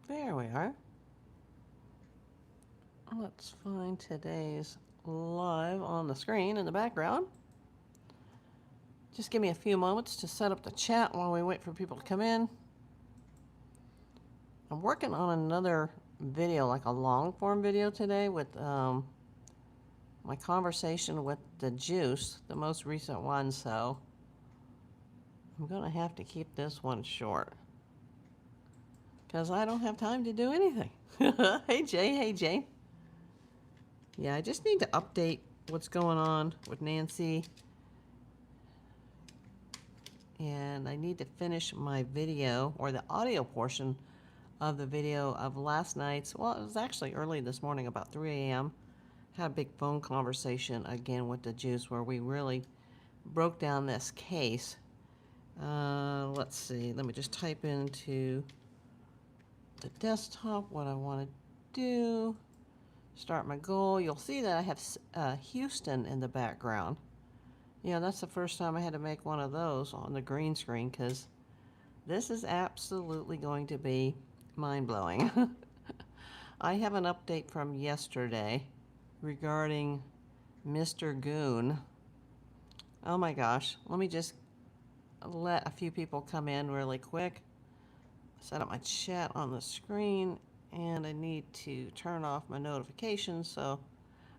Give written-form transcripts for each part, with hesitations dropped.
There we are. Let's find today's live on the screen in the background. Just give me a few moments to set up the chat while we wait for people to come in. I'm working on another video, like a long form video today with my conversation with the Juice, the most recent one, so I'm going to have to keep this one short because I don't have time to do anything. Hey, Jay. Hey, Jay. Yeah, I just need to update what's going on with Nancy. And I need to finish my video, or the audio portion of the video of last night's, well, it was actually early this morning, about 3 a.m. Had a big phone conversation again with the Juice where we really broke down this case. Let's see, let me just type into the desktop what I want to do. Start my goal. You'll see that I have Houston in the background. Yeah, that's the first time I had to make one of those on the green screen because this is absolutely going to be mind-blowing. I have an update from yesterday regarding Mr. Goon. Oh my gosh, let me just let a few people come in really quick. Set up my chat on the screen, and I need to turn off my notifications so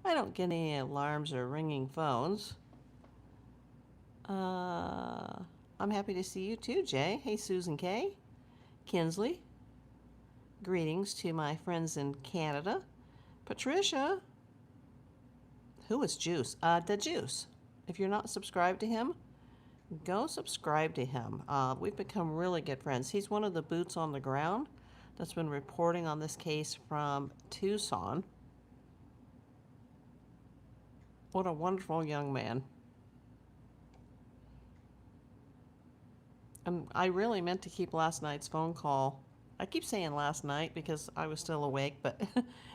I don't get any alarms or ringing phones. I'm happy to see you too, Jay. Hey, Susan K. Kinsley. Greetings to my friends in Canada. Patricia. Who is Juice? The Juice. If you're not subscribed to him, go subscribe to him. We've become really good friends. He's one of the boots on the ground that's been reporting on this case from Tucson. What a wonderful young man. And I really meant to keep last night's phone call. I keep saying last night because I was still awake, but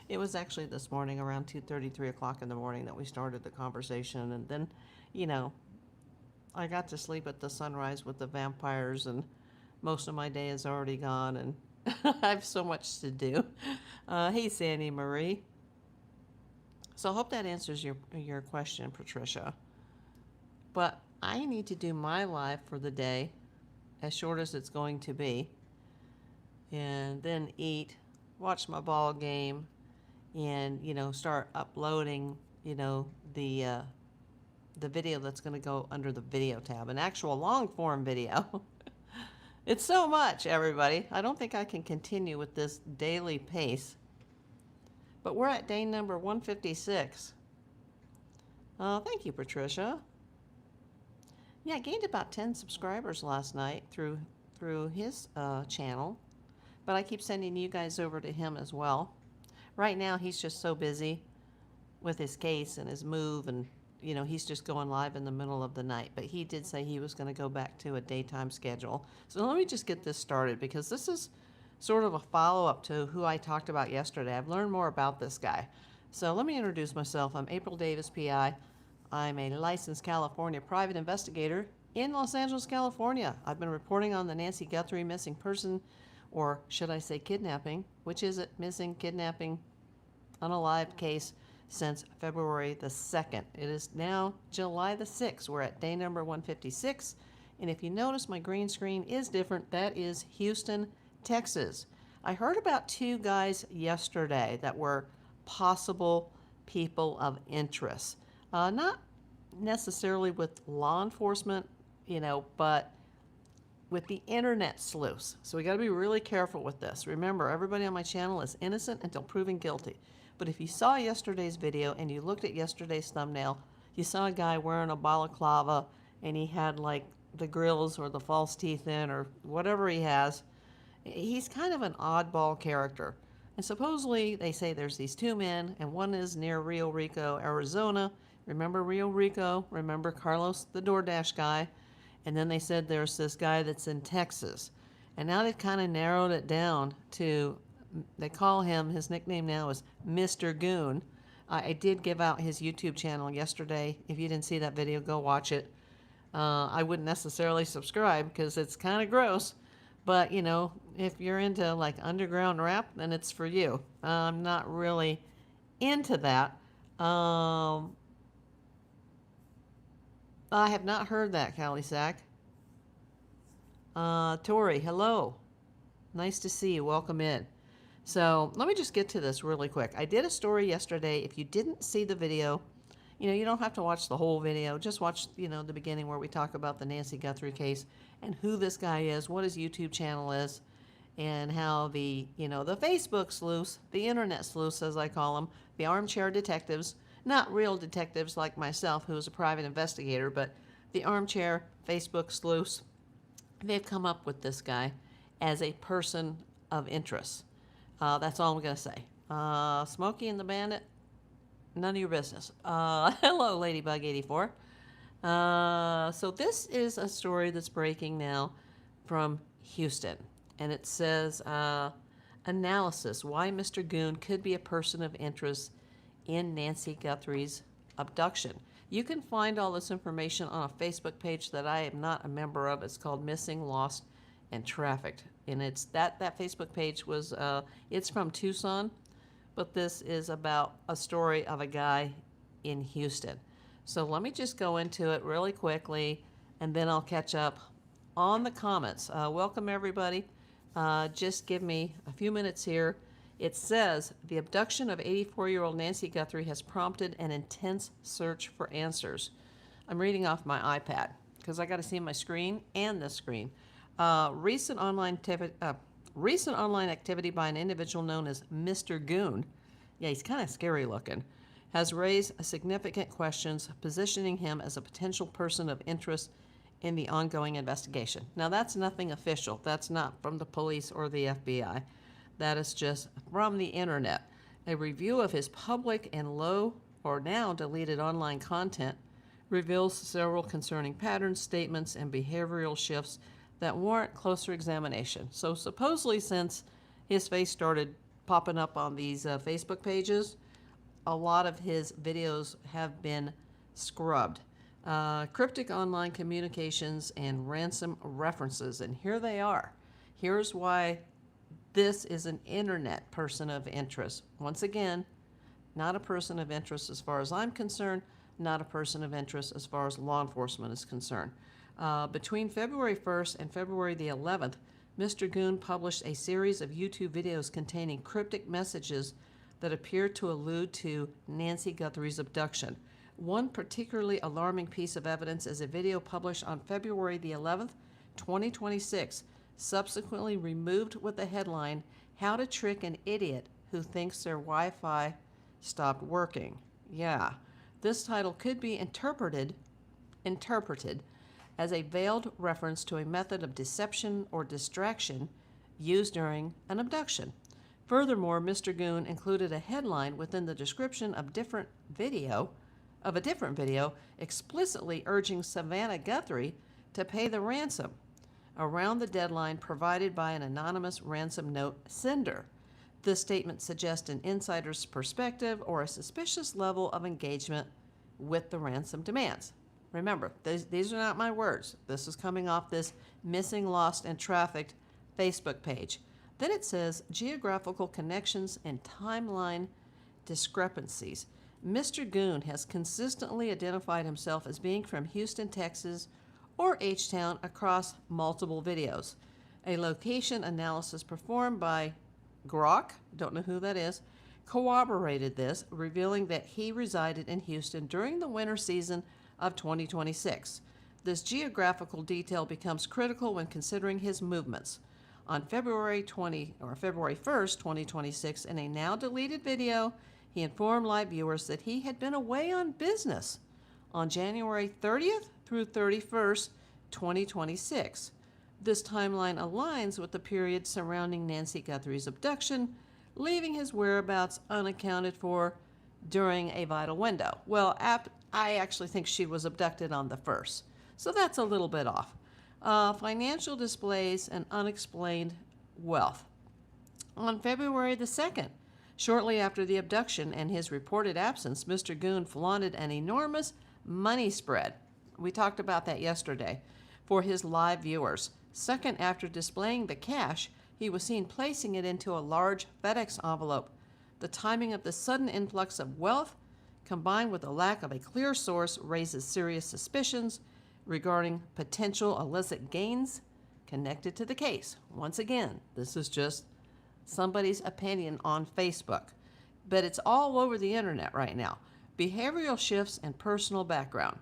it was actually this morning around 2:30, 3 o'clock in the morning that we started the conversation. And then, you know, I got to sleep at the sunrise with the vampires, and most of my day is already gone, and I have so much to do. Hey, Sandy Marie. So I hope that answers your question, Patricia. But I need to do my live for the day, as short as it's going to be, and then eat, watch my ball game, and, you know, start uploading, you know, the video that's going to go under the video tab, an actual long form video. It's so much, everybody. I don't think I can continue with this daily pace. But we're at day number 156. Thank you, Patricia. Yeah, I gained about 10 subscribers last night through his channel. But I keep sending you guys over to him as well. Right now, he's just so busy with his case and his move, and, you know, he's just going live in the middle of the night. But he did say he was going to go back to a daytime schedule. So let me just get this started, because this is sort of a follow-up to who I talked about yesterday. I've learned more about this guy. So let me introduce myself. I'm April Davis, PI. I'm a licensed California private investigator in Los Angeles, California. I've been reporting on the Nancy Guthrie missing person, or should I say kidnapping, which is it, missing, kidnapping, unalived case, since February the 2nd. It is now July the 6th. We're at day number 156. And if you notice, my green screen is different. That is Houston, Texas. I heard about two guys yesterday that were possible people of interest. Not necessarily with law enforcement, you know, but with the internet sleuths. So we got to be really careful with this. Remember, everybody on my channel is innocent until proven guilty. But if you saw yesterday's video and you looked at yesterday's thumbnail, you saw a guy wearing a balaclava and he had like the grills or the false teeth in or whatever he has. He's kind of an oddball character. And supposedly they say there's these two men, and one is near Rio Rico, Arizona. Remember Rio Rico? Remember Carlos, the DoorDash guy? And then they said there's this guy that's in Texas. And now they've kind of narrowed it down to, they call him, his nickname now is Mr. Goon. I did give out his YouTube channel yesterday. If you didn't see that video, go watch it. I wouldn't necessarily subscribe because it's kind of gross. But, if you're into like underground rap, then it's for you. I'm not really into that. I have not heard that, Callie Sack. Tori, hello. Nice to see you. Welcome in. So let me just get to this really quick. I did a story yesterday. If you didn't see the video, you don't have to watch the whole video. Just watch, the beginning where we talk about the Nancy Guthrie case and who this guy is, what his YouTube channel is, and how the Facebook sleuths, the internet sleuths as I call them, the armchair detectives, not real detectives like myself who is a private investigator, but the armchair Facebook sleuths, they've come up with this guy as a person of interest. That's all I'm going to say. Smokey and the Bandit, none of your business. Hello, Ladybug84. So this is a story that's breaking now from Houston. And it says, analysis, why Mr. Goon could be a person of interest in Nancy Guthrie's abduction. You can find all this information on a Facebook page that I am not a member of. It's called Missing, Lost, and Trafficked. And it's that Facebook page was, it's from Tucson, but this is about a story of a guy in Houston. So let me just go into it really quickly, and then I'll catch up on the comments. Welcome, everybody. Just give me a few minutes here. It says, the abduction of 84-year-old Nancy Guthrie has prompted an intense search for answers. I'm reading off my iPad because I got to see my screen and this screen. Recent online activity by an individual known as Mr. Goon, yeah, he's kind of scary looking, has raised significant questions, positioning him as a potential person of interest in the ongoing investigation. Now, that's nothing official. That's not from the police or the FBI. That is just from the internet. A review of his public and low or now deleted online content reveals several concerning patterns, statements, and behavioral shifts that warrant closer examination. So supposedly, since his face started popping up on these Facebook pages, a lot of his videos have been scrubbed. Cryptic online communications and ransom references, and here they are. Here's why this is an internet person of interest. Once again, not a person of interest as far as I'm concerned, not a person of interest as far as law enforcement is concerned. Between February 1st and February the 11th, Mr. Goon published a series of YouTube videos containing cryptic messages that appear to allude to Nancy Guthrie's abduction. One particularly alarming piece of evidence is a video published on February the 11th, 2026, subsequently removed with the headline, "How to Trick an Idiot Who Thinks Their Wi-Fi Stopped Working." Yeah, this title could be interpreted as a veiled reference to a method of deception or distraction used during an abduction. Furthermore, Mr. Goon included a headline within the description of a different video, explicitly urging Savannah Guthrie to pay the ransom around the deadline provided by an anonymous ransom note sender. This statement suggests an insider's perspective or a suspicious level of engagement with the ransom demands. Remember, these are not my words. This is coming off this Missing, Lost, and Trafficked Facebook page. Then it says geographical connections and timeline discrepancies. Mr. Goon has consistently identified himself as being from Houston, Texas, or H-Town across multiple videos. A location analysis performed by Grok, don't know who that is, corroborated this, revealing that he resided in Houston during the winter season of 2026. This geographical detail becomes critical when considering his movements. On February 1st, 2026, in a now deleted video, he informed live viewers that he had been away on business on January 30th through 31st, 2026. This timeline aligns with the period surrounding Nancy Guthrie's abduction, leaving his whereabouts unaccounted for during a vital window. Well, I actually think she was abducted on the 1st, so that's a little bit off. Financial displays and unexplained wealth. On February the 2nd, shortly after the abduction and his reported absence, Mr. Goon flaunted an enormous money spread. We talked about that yesterday. for his live viewers. Second, after displaying the cash, he was seen placing it into a large FedEx envelope. The timing of the sudden influx of wealth, combined with the lack of a clear source, raises serious suspicions regarding potential illicit gains connected to the case. Once again, this is just somebody's opinion on Facebook, but it's all over the internet right now. Behavioral shifts and personal background.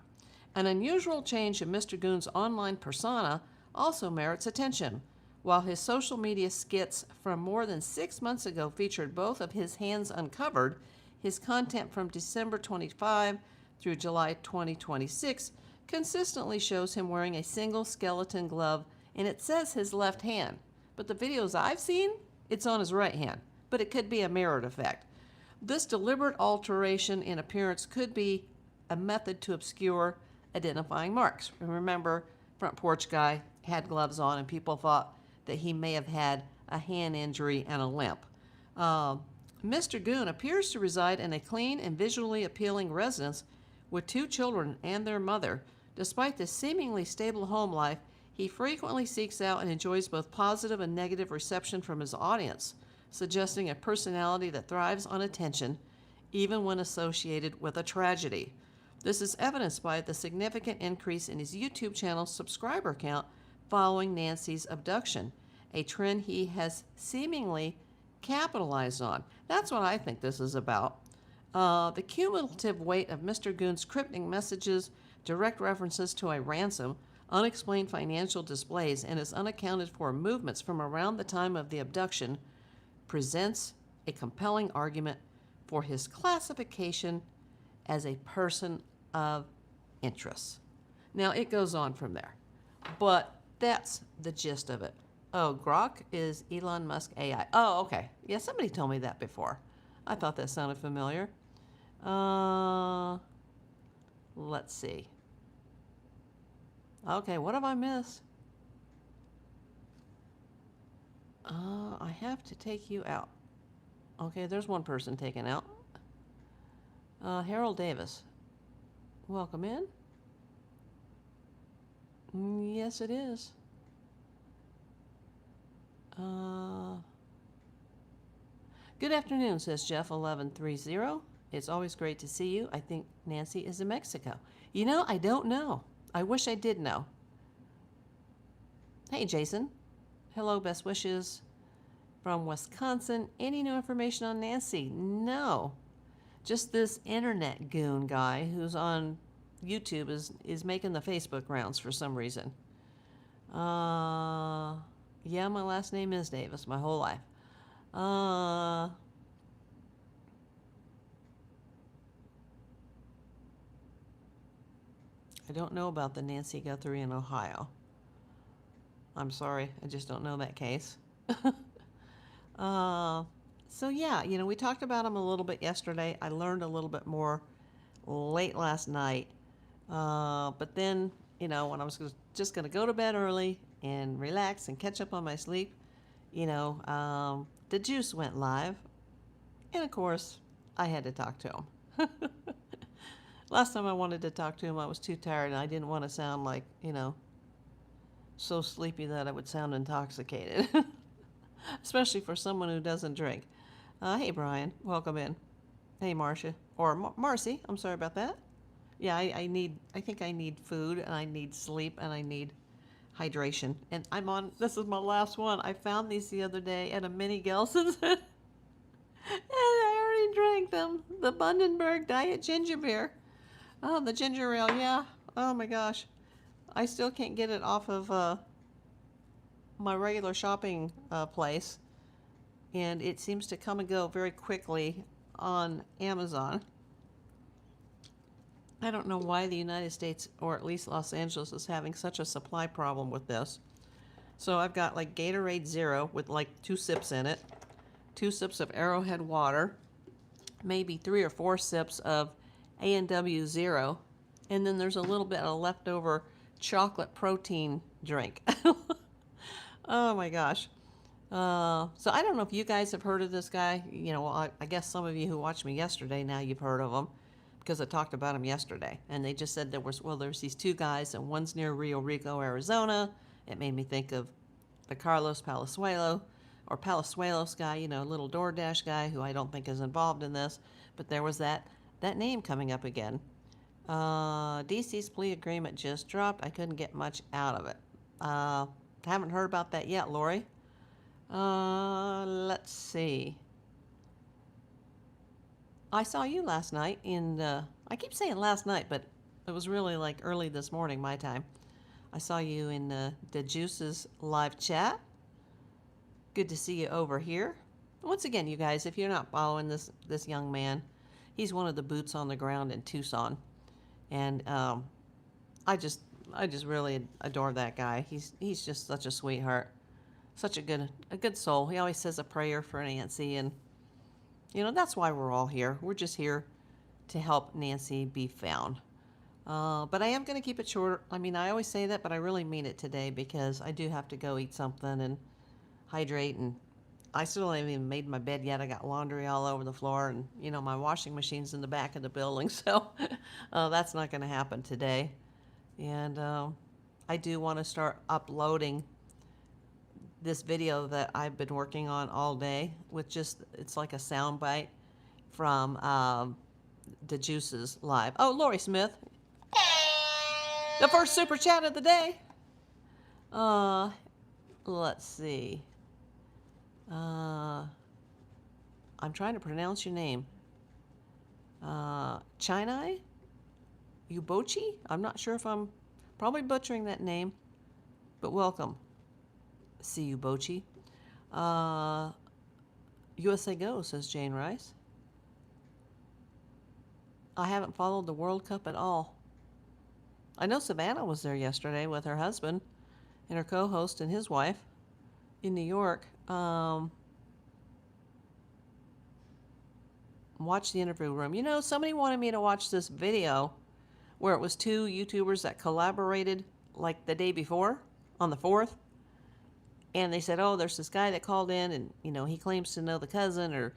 An unusual change in Mr. Goon's online persona also merits attention. While his social media skits from more than 6 months ago featured both of his hands uncovered, his content from December 25 through July 2026 consistently shows him wearing a single skeleton glove, and it says his left hand. But the videos I've seen, it's on his right hand. But it could be a mirrored effect. This deliberate alteration in appearance could be a method to obscure identifying marks. Remember, Front Porch Guy had gloves on, and people thought that he may have had a hand injury and a limp. Mr. Goon appears to reside in a clean and visually appealing residence with 2 children and their mother. Despite this seemingly stable home life, he frequently seeks out and enjoys both positive and negative reception from his audience, suggesting a personality that thrives on attention, even when associated with a tragedy. This is evidenced by the significant increase in his YouTube channel subscriber count following Nancy's abduction, a trend he has seemingly capitalized on. That's what I think this is about. The cumulative weight of Mr. Goon's cryptic messages, direct references to a ransom, unexplained financial displays, and his unaccounted for movements from around the time of the abduction presents a compelling argument for his classification as a person of interest. Now, it goes on from there, but that's the gist of it. Oh, Grok is Elon Musk AI. Oh, okay. Yeah, somebody told me that before. I thought that sounded familiar. Let's see. Okay, what have I missed? I have to take you out. Okay, there's one person taken out. Harold Davis. Welcome in. Yes, it is. Good afternoon, says Jeff1130. It's always great to see you. I think Nancy is in Mexico. You know, I don't know. I wish I did know. Hey, Jason. Hello, best wishes from Wisconsin. Any new information on Nancy? No. Just this internet goon guy who's on YouTube is making the Facebook rounds for some reason. Yeah, my last name is Davis my whole life. I don't know about the Nancy Guthrie in Ohio. I'm sorry, I just don't know that case. So yeah, you know, we talked about him a little bit yesterday. I learned a little bit more late last night. But then, you know, when I was just going to go to bed early and relax and catch up on my sleep, you know, the juice went live. And of course, I had to talk to him. Last time I wanted to talk to him, I was too tired and I didn't want to sound like, you know, so sleepy that I would sound intoxicated. Especially for someone who doesn't drink. Hey, Brian. Welcome in. Hey, Marcia. Or Marcy. I'm sorry about that. Yeah, I think I need food, and I need sleep, and I need hydration. And this is my last one. I found these the other day at a mini Gelson's. And I already drank them. The Bundaberg Diet Ginger Beer. Oh, the ginger ale, yeah. Oh my gosh. I still can't get it off of my regular shopping place. And it seems to come and go very quickly on Amazon. I don't know why the United States, or at least Los Angeles, is having such a supply problem with this. So I've got like Gatorade Zero with like 2 sips in it, 2 sips of Arrowhead water, maybe 3 or 4 sips of A&W Zero, and then there's a little bit of leftover chocolate protein drink. Oh my gosh. So I don't know if you guys have heard of this guy. You know, I guess some of you who watched me yesterday, now you've heard of him. because I talked about them yesterday. And they just said there's these two guys, and one's near Rio Rico, Arizona. It made me think of the Carlos Palazuelos guy, little DoorDash guy who I don't think is involved in this. But there was that name coming up again. DC's plea agreement just dropped. I couldn't get much out of it. Haven't heard about that yet, Lori. Let's see. I saw you last night I keep saying last night, but it was really like early this morning, my time. I saw you in the Juice's live chat. Good to see you over here. Once again, you guys, if you're not following this young man, he's one of the boots on the ground in Tucson. And I just really adore that guy. He's just such a sweetheart. Such a good soul. He always says a prayer for Nancy, and that's why we're all here. We're just here to help Nancy be found. But I am going to keep it short. I mean, I always say that, but I really mean it today because I do have to go eat something and hydrate, and I still haven't even made my bed yet. I got laundry all over the floor, and my washing machine's in the back of the building, so that's not going to happen today. And I do want to start uploading this video that I've been working on all day with it's like a sound bite from the Juices live. Oh, Lori Smith, the first super chat of the day. Let's see. I'm trying to pronounce your name. Chinai Ubochi? I'm not sure if I'm probably butchering that name, but welcome. See you, Bochi. USA Go, says Jane Rice. I haven't followed the World Cup at all. I know Savannah was there yesterday with her husband and her co-host and his wife in New York. Watch the interview room. Somebody wanted me to watch this video where it was two YouTubers that collaborated like the day before on the 4th. And they said, oh, there's this guy that called in and, he claims to know the cousin, or,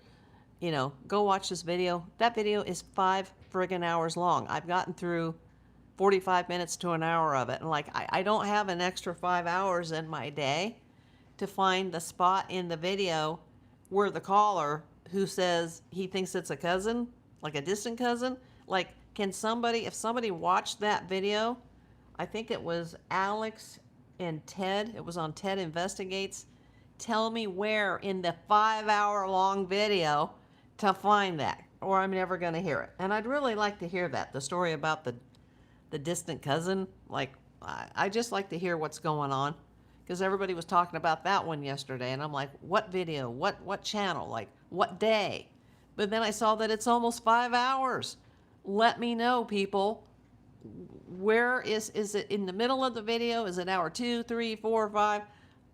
go watch this video. That video is 5 friggin' hours long. I've gotten through 45 minutes to an hour of it. And I don't have an extra 5 hours in my day to find the spot in the video where the caller who says he thinks it's a cousin, like a distant cousin, if somebody watched that video, I think it was Alex and Ted, it was on Ted Investigates, tell me where in the 5-hour-long video to find that, or I'm never going to hear it. And I'd really like to hear that, the story about the distant cousin. I just like to hear what's going on, because everybody was talking about that one yesterday, and I'm like, what video, what channel, what day? But then I saw that it's almost 5 hours. Let me know, people. Where is it in the middle of the video? Is it hour 2, 3, 4, 5?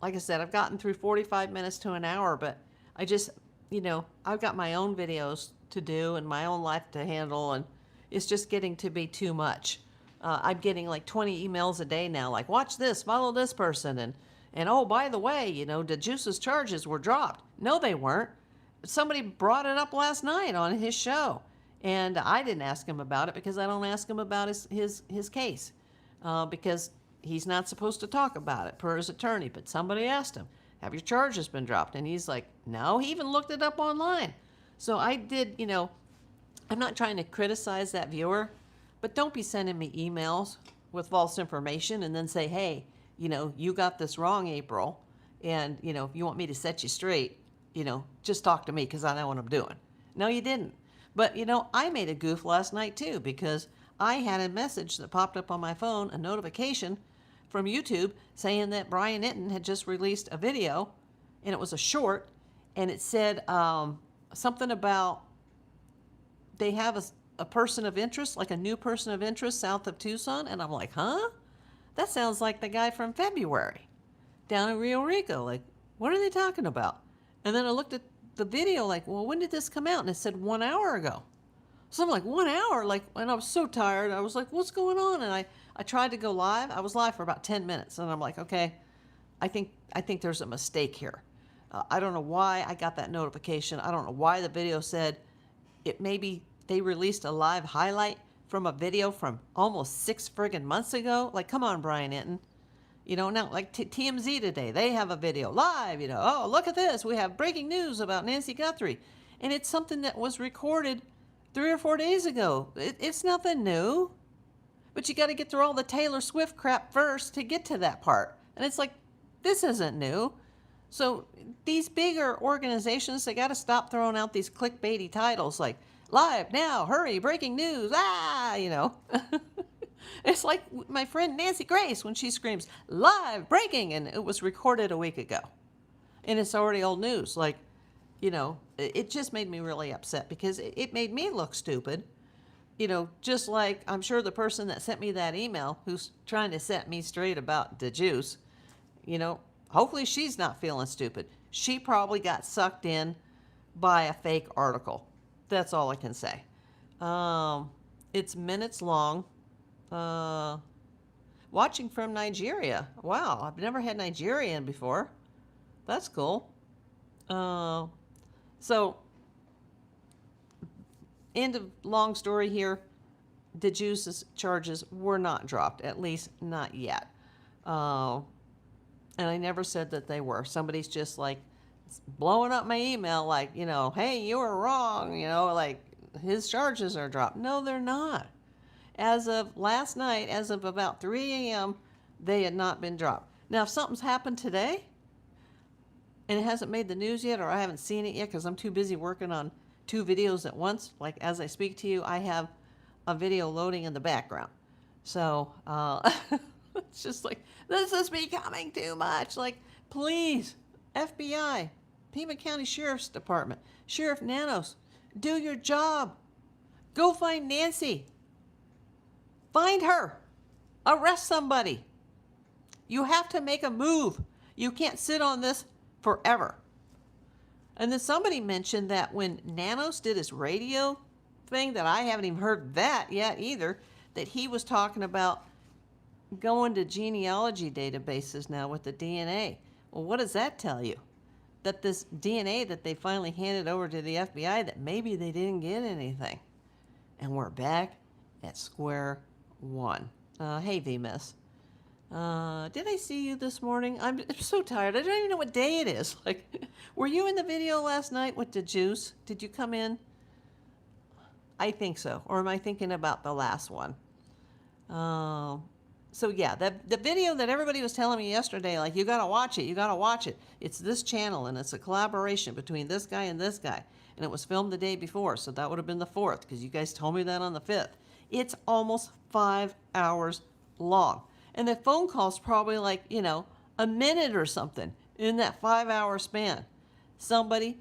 Like I said, I've gotten through 45 minutes to an hour, but I just, I've got my own videos to do and my own life to handle, and it's just getting to be too much. I'm getting 20 emails a day now, watch this, follow this person, and oh, by the way, the Juice's charges were dropped. No, they weren't. Somebody brought it up last night on his show. And I didn't ask him about it because I don't ask him about his case because he's not supposed to talk about it per his attorney. But somebody asked him, have your charges been dropped? And he's like, no. He even looked it up online. So I did, I'm not trying to criticize that viewer, but don't be sending me emails with false information and then say, hey, you got this wrong, April. And, if you want me to set you straight, just talk to me because I know what I'm doing. No, you didn't. But, I made a goof last night, too, because I had a message that popped up on my phone, a notification from YouTube saying that Brian Itton had just released a video, and it was a short, and it said something about they have a person of interest, like a new person of interest south of Tucson. And I'm like, huh? That sounds like the guy from February down in Rio Rico. What are they talking about? And then I looked at the video well, when did this come out? And it said 1 hour ago. So I'm like, 1 hour? And I was so tired. I was like, what's going on? And I tried to go live. I was live for about 10 minutes. And I'm like, okay, I think there's a mistake here. I don't know why I got that notification. I don't know why the video said it maybe they released a live highlight from a video from almost 6 friggin' months ago. Like, come on, Brian Enton. You know, now, like TMZ today, they have a video live, you know, oh, look at this. We have breaking news about Nancy Guthrie. And it's something that was recorded 3 or 4 days ago. It's nothing new. But you got to get through all the Taylor Swift crap first to get to that part. And it's like, this isn't new. So these bigger organizations, they got to stop throwing out these clickbaity titles like, live now, hurry, breaking news, you know. It's like my friend Nancy Grace when she screams, live, breaking, and it was recorded a week ago. And it's already old news. Like, you know, it just made me really upset because it made me look stupid. You know, just like I'm sure the person that sent me that email who's trying to set me straight about the juice, you know, hopefully she's not feeling stupid. She probably got sucked in by a fake article. That's all I can say. It's minutes long. Watching from Nigeria. Wow, I've never had Nigerian before. That's cool. So, end of long story here. The juice's charges were not dropped, at least not yet. And I never said that they were. Somebody's just like blowing up my email like, you know, hey, you were wrong, you know, like his charges are dropped. No, they're not. As of last night, as of about 3 a.m., they had not been dropped. Now, if something's happened today and it hasn't made the news yet, or I haven't seen it yet because I'm too busy working on 2 videos at once, like as I speak to you, I have a video loading in the background. So it's just like, this is becoming too much. Like, please, FBI, Pima County Sheriff's Department, Sheriff Nanos, do your job. Go find Nancy. Find her. Arrest somebody. You have to make a move. You can't sit on this forever. And then somebody mentioned that when Nanos did his radio thing, that I haven't even heard that yet either, that he was talking about going to genealogy databases now with the DNA. Well, what does that tell you? That this DNA that they finally handed over to the FBI, that maybe they didn't get anything. And we're back at square one. Hey, V-Miss. Did I see you this morning? I'm so tired. I don't even know what day it is. Like, were you in the video last night with the juice? Did you come in? I think so. Or am I thinking about the last one? So yeah, the video that everybody was telling me yesterday, like, you gotta watch it, you gotta watch it. It's this channel, and it's a collaboration between this guy and this guy. And it was filmed the day before, so that would have been the 4th, because you guys told me that on the 5th. It's almost 5 hours long. And the phone call's probably like, you know, a minute or something in that 5-hour span. Somebody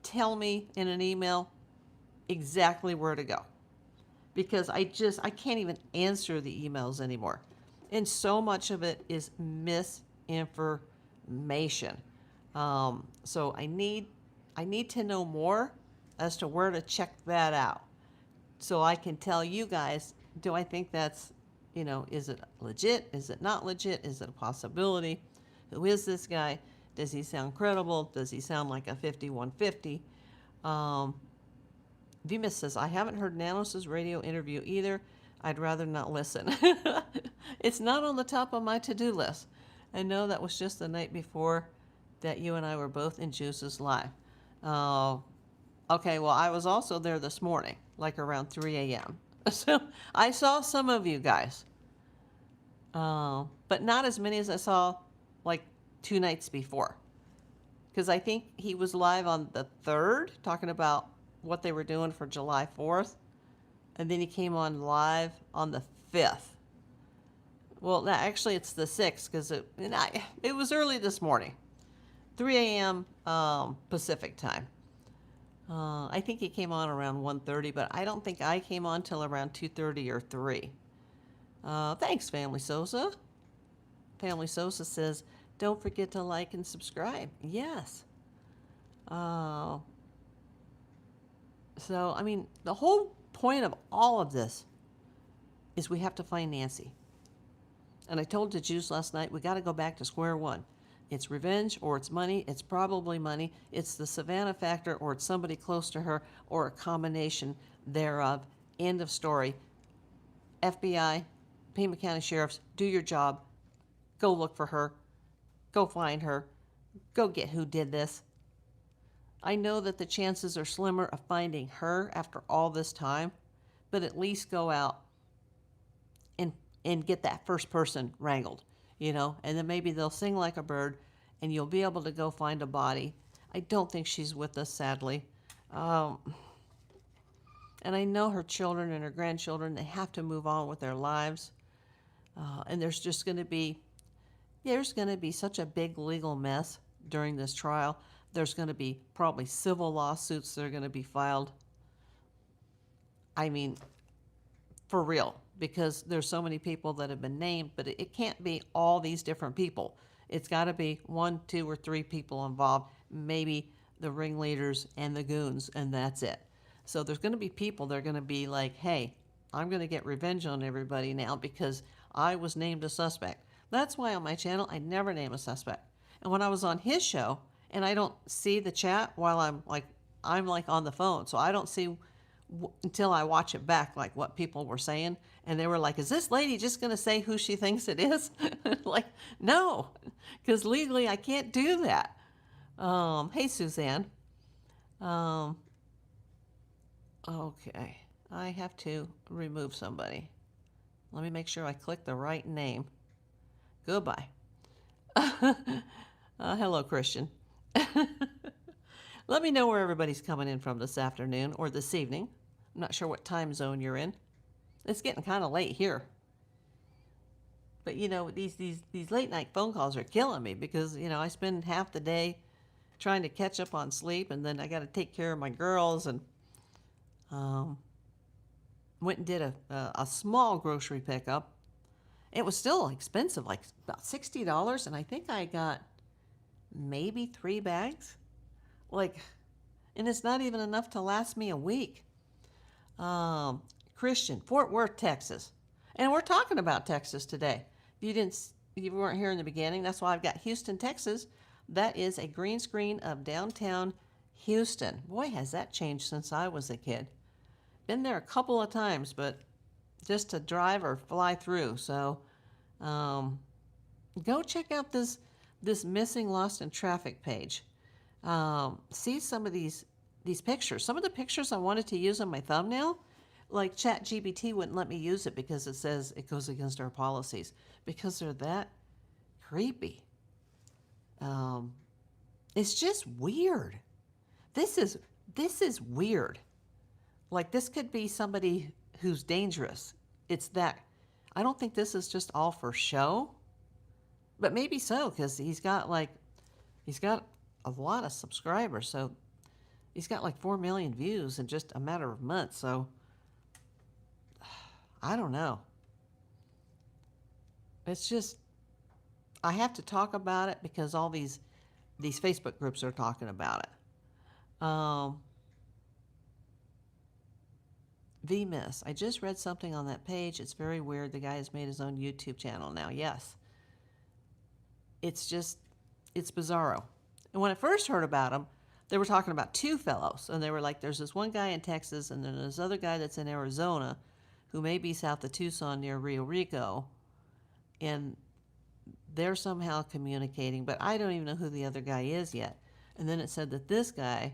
tell me in an email exactly where to go. Because I can't even answer the emails anymore. And so much of it is misinformation. So I need to know more as to where to check that out. So I can tell you guys, do I think that's, you know, is it legit? Is it not legit? Is it a possibility? Who is this guy? Does he sound credible? Does he sound like a 5150? Vimus says, I haven't heard Nanos' radio interview either. I'd rather not listen. It's not on the top of my to-do list. I know that was just the night before that you and I were both in Juice's live. Okay, well, I was also there this morning, like around 3 a.m. So I saw some of you guys, but not as many as I saw like 2 nights before. Because I think he was live on the 3rd, talking about what they were doing for July 4th. And then he came on live on the 5th. Well, actually, it's the 6th, because it was early this morning. 3 a.m. Pacific time. I think he came on around 1:30, but I don't think I came on till around 2:30 or 3. Thanks, Family Sosa. Family Sosa says, don't forget to like and subscribe. Yes. So, I mean, the whole point of all of this is we have to find Nancy. And I told the Juice last night, we got to go back to square one. It's revenge, or it's money. It's probably money. It's the Savannah factor, or it's somebody close to her, or a combination. thereof. End of story. FBI, Pima County Sheriffs, do your job. Go look for her. Go find her. Go get who did this. I know that the chances are slimmer of finding her after all this time, but at least go out and get that first person wrangled, and then maybe they'll sing like a bird and you'll be able to go find a body. I don't think she's with us, sadly. And I know her children and her grandchildren, they have to move on with their lives. And there's going to be such a big legal mess during this trial. There's going to be probably civil lawsuits that are going to be filed. I mean, for real, because there's so many people that have been named, but it can't be all these different people. It's got to be 1, 2, or 3 people involved, maybe the ringleaders and the goons, and that's it. So there's going to be people that are going to be like, hey, I'm going to get revenge on everybody now because I was named a suspect. That's why on my channel, I never name a suspect. And when I was on his show, and I don't see the chat while I'm on the phone, so I don't see until I watch it back, like what people were saying. And they were like, is this lady just going to say who she thinks it is? Like, no, because legally I can't do that. Hey, Suzanne. Okay, I have to remove somebody. Let me make sure I click the right name. Goodbye. Hello, Christian. Let me know where everybody's coming in from this afternoon or this evening. I'm not sure what time zone you're in. It's getting kind of late here. But these late night phone calls are killing me because I spend half the day trying to catch up on sleep, and then I got to take care of my girls, and went and did a small grocery pickup. It was still expensive, like about $60, and I think I got maybe 3 bags. And it's not even enough to last me a week. Christian, Fort Worth, Texas. And we're talking about Texas today. If you weren't here in the beginning, that's why I've got Houston, Texas. That is a green screen of downtown Houston. Boy, has that changed since I was a kid. Been there a couple of times, but just to drive or fly through. So go check out this missing, lost in traffic page. See some of these pictures. Some of the pictures I wanted to use on my thumbnail, like ChatGPT wouldn't let me use it because it says it goes against our policies because they're that creepy. It's just weird. This is weird. Like, this could be somebody who's dangerous. It's that. I don't think this is just all for show, but maybe so, because he's got a lot of subscribers. So he's got like 4 million views in just a matter of months. So I don't know. It's just, I have to talk about it because all these Facebook groups are talking about it. VMiss. I just read something on that page. It's very weird. The guy has made his own YouTube channel now. Yes. It's bizarro. And when I first heard about him, they were talking about 2 fellows. And they were like, there's this one guy in Texas, and then there's this other guy that's in Arizona, who may be south of Tucson near Rio Rico. And they're somehow communicating, but I don't even know who the other guy is yet. And then it said that this guy,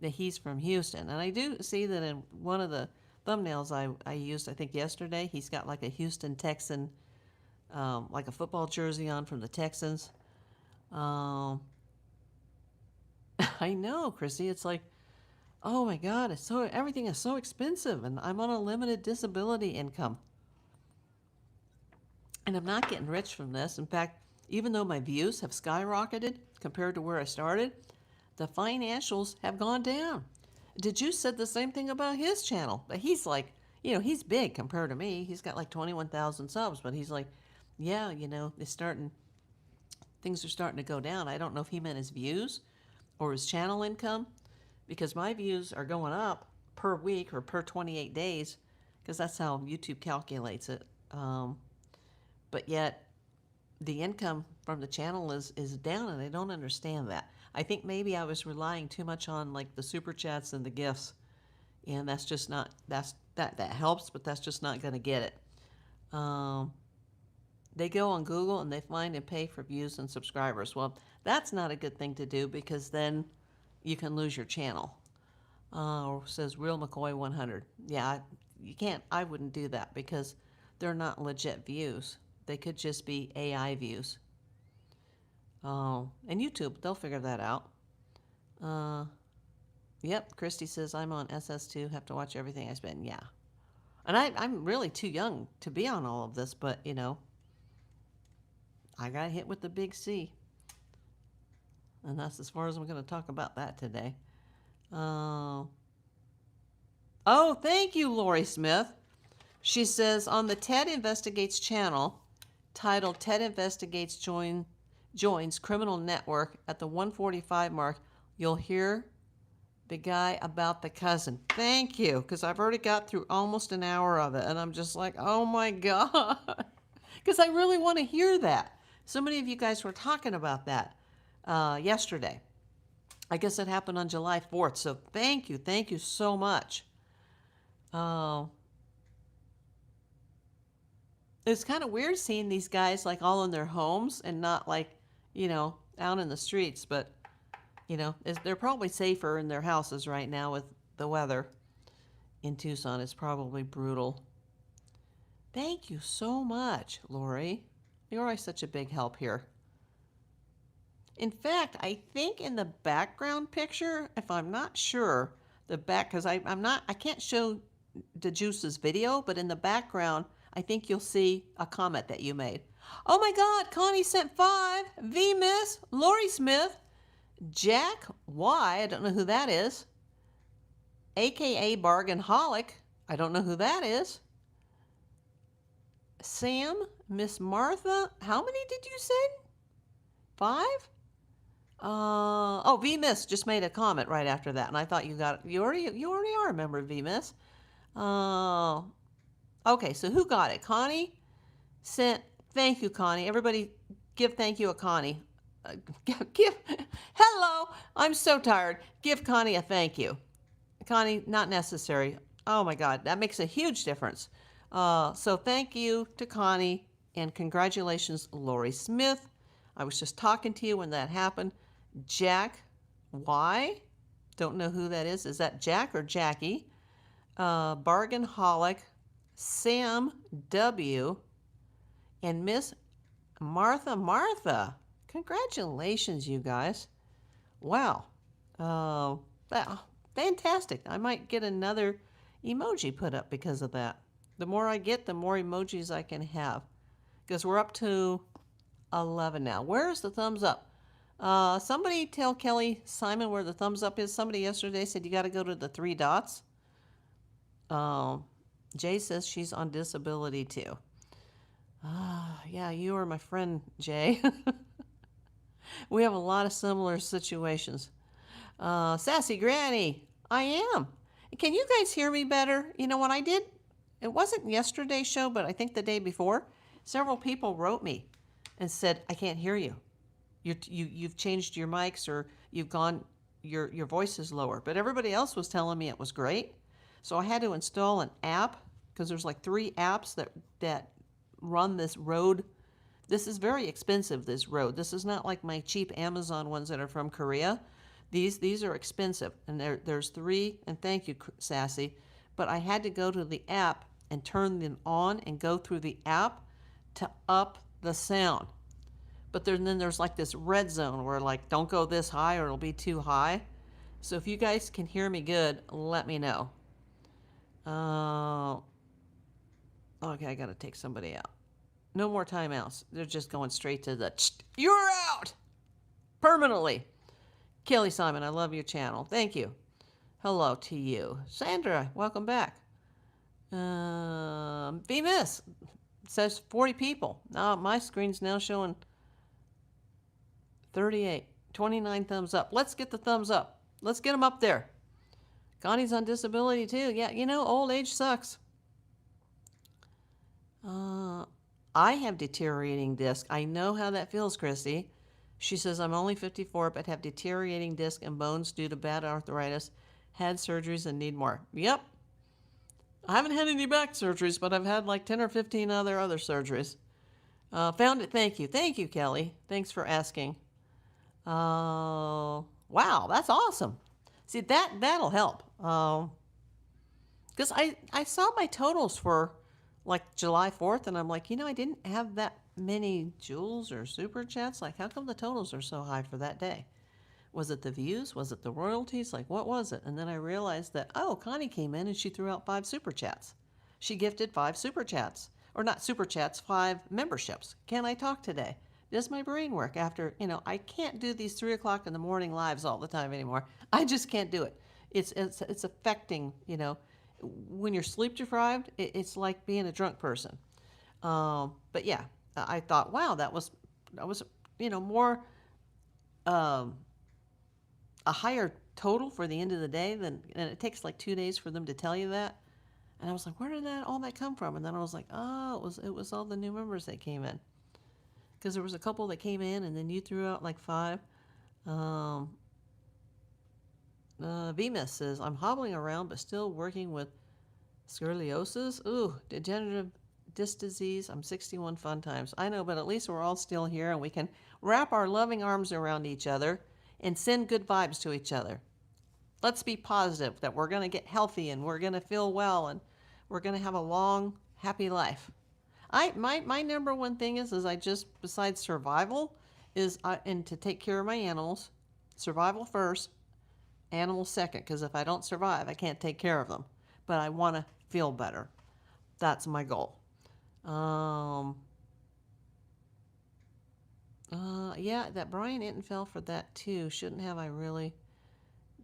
that he's from Houston. And I do see that in one of the thumbnails I used, I think yesterday, he's got like a Houston Texan, like a football jersey on from the Texans. I know, Chrissy, it's like, oh my God, everything is so expensive, and I'm on a limited disability income. And I'm not getting rich from this. In fact, even though my views have skyrocketed compared to where I started, the financials have gone down. Did said the same thing about his channel? But he's like, he's big compared to me. He's got like 21,000 subs, but he's like, yeah, things are starting to go down. I don't know if he meant his views or his channel income, because my views are going up per week or per 28 days, because that's how YouTube calculates it. But yet the income from the channel is down, and I don't understand that. I think maybe I was relying too much on like the super chats and the gifts, And that's just not, that helps, but that's just not going to get it. They go on Google and they find and pay for views and subscribers. Well, that's not a good thing to do, because then you can lose your channel. Says Real McCoy 100. Yeah, you can't, I wouldn't do that, because they're not legit views. They could just be AI views. And YouTube, they'll figure that out. Yep, Christy says, I'm on SS2, have to watch everything I spend. Yeah. And I'm really too young to be on all of this, but, you know, I got hit with the big C. And that's as far as I'm going to talk about that today. Oh, thank you, Lori Smith. She says, on the Ted Investigates channel, titled Ted Investigates Joins Criminal Network, at the 145 mark, you'll hear the guy about the cousin. Thank you, because I've already got through almost an hour of it, and I'm just like, oh my God. Because I really want to hear that. So many of you guys were talking about that yesterday. I guess it happened on July 4th, so thank you so much. It's kind of weird seeing these guys like all in their homes and not like, you know, out in the streets, but you know, they're probably safer in their houses right now with the weather in Tucson. It's probably brutal. Thank you so much, Lori. You're always such a big help here. In fact, I think in the background picture, if I'm not sure, the back, because I can't show the Juice's video, but in the background, I think you'll see a comment that you made. Oh my God, Connie sent 5. V Miss, Lori Smith, Jack Y, I don't know who that is, AKA Bargain Holic, I don't know who that is, Sam, Miss Martha, how many did you say? 5? Oh, V Miss just made a comment right after that, and I thought you already are a member of V Miss. Okay, so who got it? Connie sent, thank you, Connie. Everybody give thank you a Connie. Hello, I'm so tired. Give Connie a thank you. Connie, not necessary. Oh my God, that makes a huge difference. So thank you to Connie, and congratulations, Lori Smith. I was just talking to you when that happened. Jack Y, don't know who that is. Is that Jack or Jackie? Bargain Holic, Sam W, and Miss Martha. Congratulations, you guys. Wow. Fantastic. I might get another emoji put up because of that. The more I get, the more emojis I can have. Because we're up to 11 now. Where's the thumbs up? Somebody tell Kelly Simon where the thumbs up is. Somebody yesterday said you got to go to the 3 dots. Jay says she's on disability too. Yeah, you are my friend, Jay. We have a lot of similar situations. Sassy Granny, I am. Can you guys hear me better? You know what I did? It wasn't yesterday's show, but I think the day before, several people wrote me and said, I can't hear you. You've changed your mics, or you've gone, your voice is lower. But everybody else was telling me it was great. So I had to install an app, because there's like 3 apps that run this Rode. This is very expensive, this Rode. This is not like my cheap Amazon ones that are from Korea. These are expensive, and there's 3, and thank you, Sassy. But I had to go to the app and turn them on and go through the app to up the sound. But then there's like this red zone where like, don't go this high or it'll be too high. So if you guys can hear me good, let me know. Okay, I gotta take somebody out. No more timeouts. They're just going straight to the, you're out! Permanently. Kelly Simon, I love your channel. Thank you. Hello to you. Sandra, welcome back. V-Miss says 40 people. Now my screen's now showing 38. 29 thumbs up. Let's get the thumbs up. Let's get them up there. Connie's on disability too. Yeah, you know, old age sucks. I have deteriorating disc. I know how that feels, Christy. She says, I'm only 54, but have deteriorating disc and bones due to bad arthritis. had surgeries and need more. Yep. I haven't had any back surgeries, but I've had like 10 or 15 other surgeries. Found it. Thank you. Thank you, Kelly. Thanks for asking. Wow, that's awesome. See, that'll help. Because I saw my totals for like July 4th, and I'm like, I didn't have that many jewels or super chats. Like, how come the totals are so high for that day? Was it the views? Was it the royalties? Like, what was it? And then I realized that, oh, Connie came in and she threw out 5 super chats. She gifted 5 super chats. Or not super chats, 5 memberships. Can I talk today? Does my brain work after, I can't do these 3 o'clock in the morning lives all the time anymore. I just can't do it. It's affecting, when you're sleep deprived, it's like being a drunk person. But yeah, I thought, wow, that was, more, a higher total for the end of the day and it takes like 2 days for them to tell you that. And I was like, where did all that come from? And then I was like, oh, it was all the new members that came in. Because there was a couple that came in and then you threw out like 5. VMIS says, I'm hobbling around but still working with scoliosis. Ooh, degenerative disc disease. I'm 61 fun times. I know, but at least we're all still here and we can wrap our loving arms around each other and send good vibes to each other. Let's be positive that we're going to get healthy and we're going to feel well and we're going to have a long, happy life. My number one thing is I just, besides survival, and to take care of my animals. Survival first, animals second, because if I don't survive, I can't take care of them. But I want to feel better. That's my goal. Yeah, that Brian Inton fell for that too. Shouldn't have. I really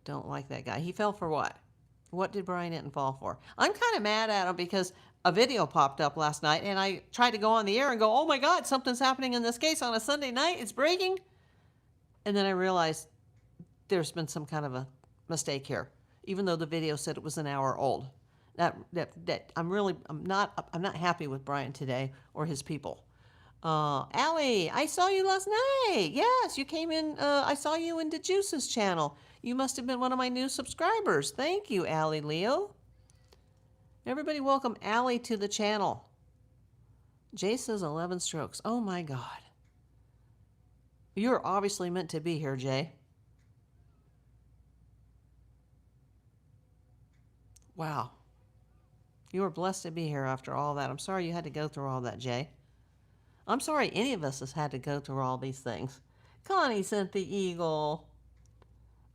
don't like that guy. He fell for what? What did Brian Inton fall for? I'm kind of mad at him because a video popped up last night and I tried to go on the air and go, oh my God, something's happening in this case on a Sunday night. It's breaking. And then I realized there's been some kind of a mistake here, even though the video said it was an hour old. That I'm not happy with Brian today or his people. Allie, I saw you last night. Yes, you came in. I saw you in DeJuice's channel. You must have been one of my new subscribers. Thank you, Allie Leo. Everybody welcome Allie to the channel. Jay says 11 strokes. Oh my God. You're obviously meant to be here, Jay. Wow. You were blessed to be here after all that. I'm sorry you had to go through all that, Jay. I'm sorry any of us has had to go through all these things. Connie sent the eagle.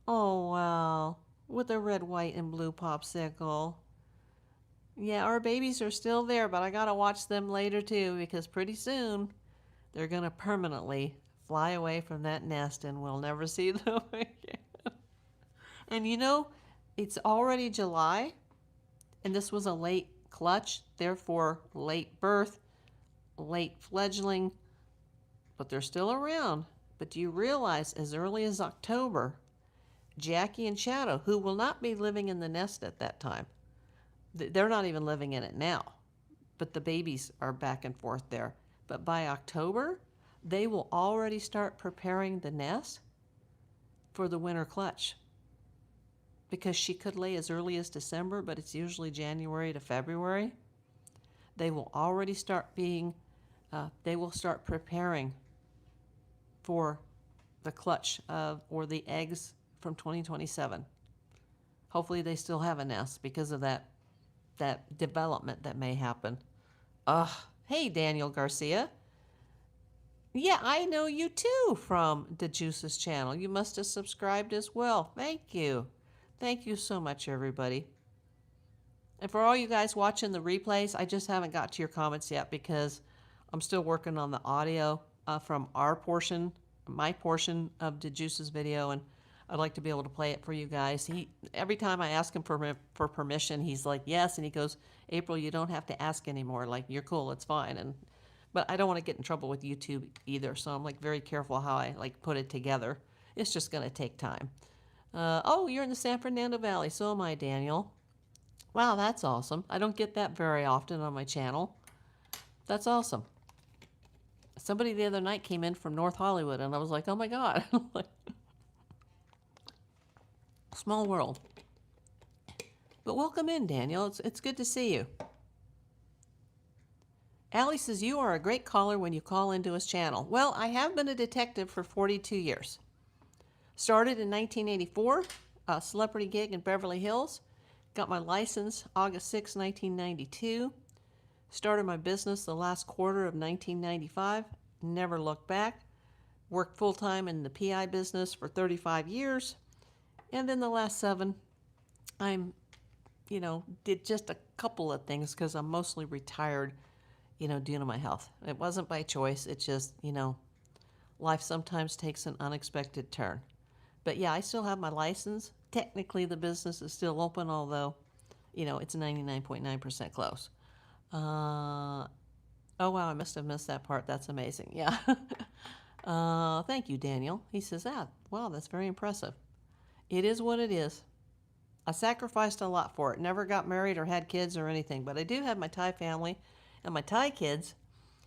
Oh, wow. With a red, white, and blue popsicle. Yeah, our babies are still there, but I gotta watch them later too, because pretty soon they're gonna permanently fly away from that nest and we'll never see them again. And it's already July, and this was a late clutch, therefore late birth, late fledgling, but they're still around. But do you realize as early as October, Jackie and Shadow, who will not be living in the nest at that time, they're not even living in it now, but the babies are back and forth there. But by October, they will already start preparing the nest for the winter clutch. Because she could lay as early as December, but it's usually January to February. They will already start they will start preparing for the clutch or the eggs from 2027. Hopefully they still have a nest because of that development that may happen. Hey, Daniel Garcia. Yeah, I know you too from DeJuice's channel. You must have subscribed as well. Thank you. Thank you so much, everybody. And for all you guys watching the replays, I just haven't got to your comments yet because I'm still working on the audio from my portion of DeJuice's video, and I'd like to be able to play it for you guys. Every time I ask him for permission, he's like, yes, and he goes, April, you don't have to ask anymore. Like, you're cool, it's fine. But I don't want to get in trouble with YouTube either, so I'm like very careful how I put it together. It's just going to take time. Oh, you're in the San Fernando Valley. So am I, Daniel. Wow, that's awesome. I don't get that very often on my channel. That's awesome. Somebody the other night came in from North Hollywood, and I was like, oh my God. Small world. But welcome in, Daniel. It's good to see you. Allie says, you are a great caller when you call into his channel. Well, I have been a detective for 42 years. Started in 1984, a celebrity gig in Beverly Hills. Got my license August 6, 1992. Started my business the last quarter of 1995. Never looked back. Worked full-time in the PI business for 35 years. And then the last 7, I'm, did just a couple of things because I'm mostly retired, due to my health. It wasn't by choice. It just, life sometimes takes an unexpected turn. But yeah, I still have my license. Technically, the business is still open, although, it's 99.9% close. Oh, wow, I must have missed that part. That's amazing. Yeah. Thank you, Daniel. He says, wow, that's very impressive. It is what it is. I sacrificed a lot for it. Never got married or had kids or anything, but I do have my Thai family and my Thai kids,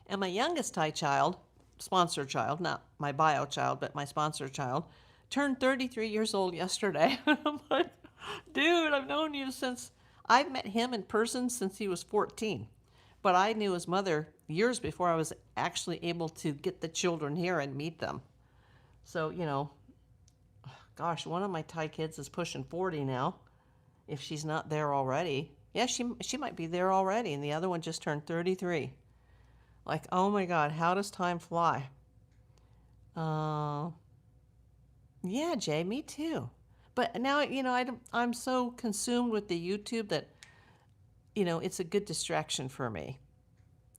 and my youngest Thai child, sponsor child, not my bio child, but my sponsor child, turned 33 years old yesterday. I'm like, dude, I've known you since, I've met him in person since he was 14. But I knew his mother years before I was actually able to get the children here and meet them. So, gosh, one of my Thai kids is pushing 40 now, if she's not there already. Yeah, she might be there already, and the other one just turned 33. Like, oh my God, how does time fly? Yeah, Jay, me too. But now, I'm so consumed with the YouTube that, it's a good distraction for me.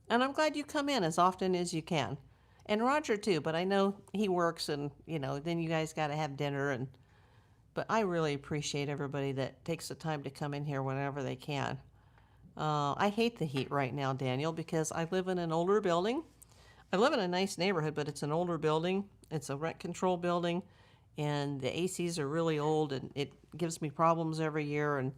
And I'm glad you come in as often as you can. And Roger too, but I know he works and, then you guys got to have dinner. But I really appreciate everybody that takes the time to come in here whenever they can. I hate the heat right now, Daniel, because I live in an older building. I live in a nice neighborhood, but it's an older building. It's a rent control building, and the ACs are really old, and it gives me problems every year, and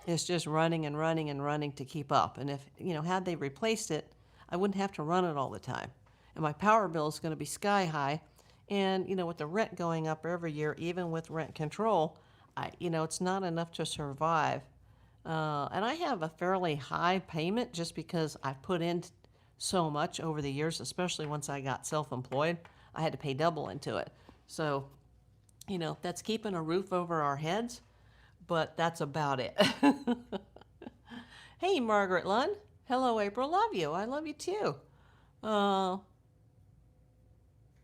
it's just running and running and running to keep up. And if, had they replaced it, I wouldn't have to run it all the time. And my power bill is going to be sky high. And, with the rent going up every year, even with rent control, it's not enough to survive. And I have a fairly high payment just because I put in so much over the years, especially once I got self-employed. I had to pay double into it. So, that's keeping a roof over our heads, but that's about it. Hey, Margaret Lund. Hello, April. Love you. I love you too.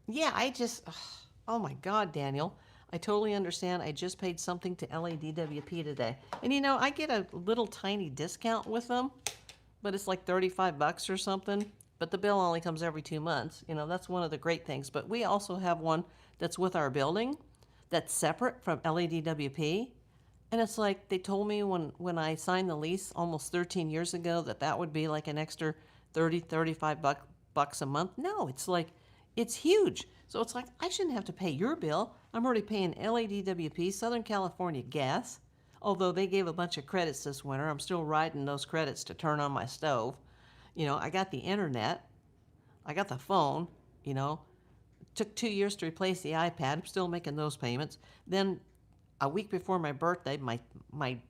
Yeah, oh my God, Daniel. I totally understand. I just paid something to LADWP today. And I get a little tiny discount with them, but it's like $35 or something. But the bill only comes every 2 months. That's one of the great things. But we also have one that's with our building that's separate from LADWP. And it's like they told me when I signed the lease almost 13 years ago that would be like an extra 35 bucks a month. No, it's like, it's huge. So it's like, I shouldn't have to pay your bill. I'm already paying LADWP, Southern California Gas. Although they gave a bunch of credits this winter, I'm still riding those credits to turn on my stove. I got the internet. I got the phone. Took 2 years to replace the iPad. I'm still making those payments. Then a week before my birthday, my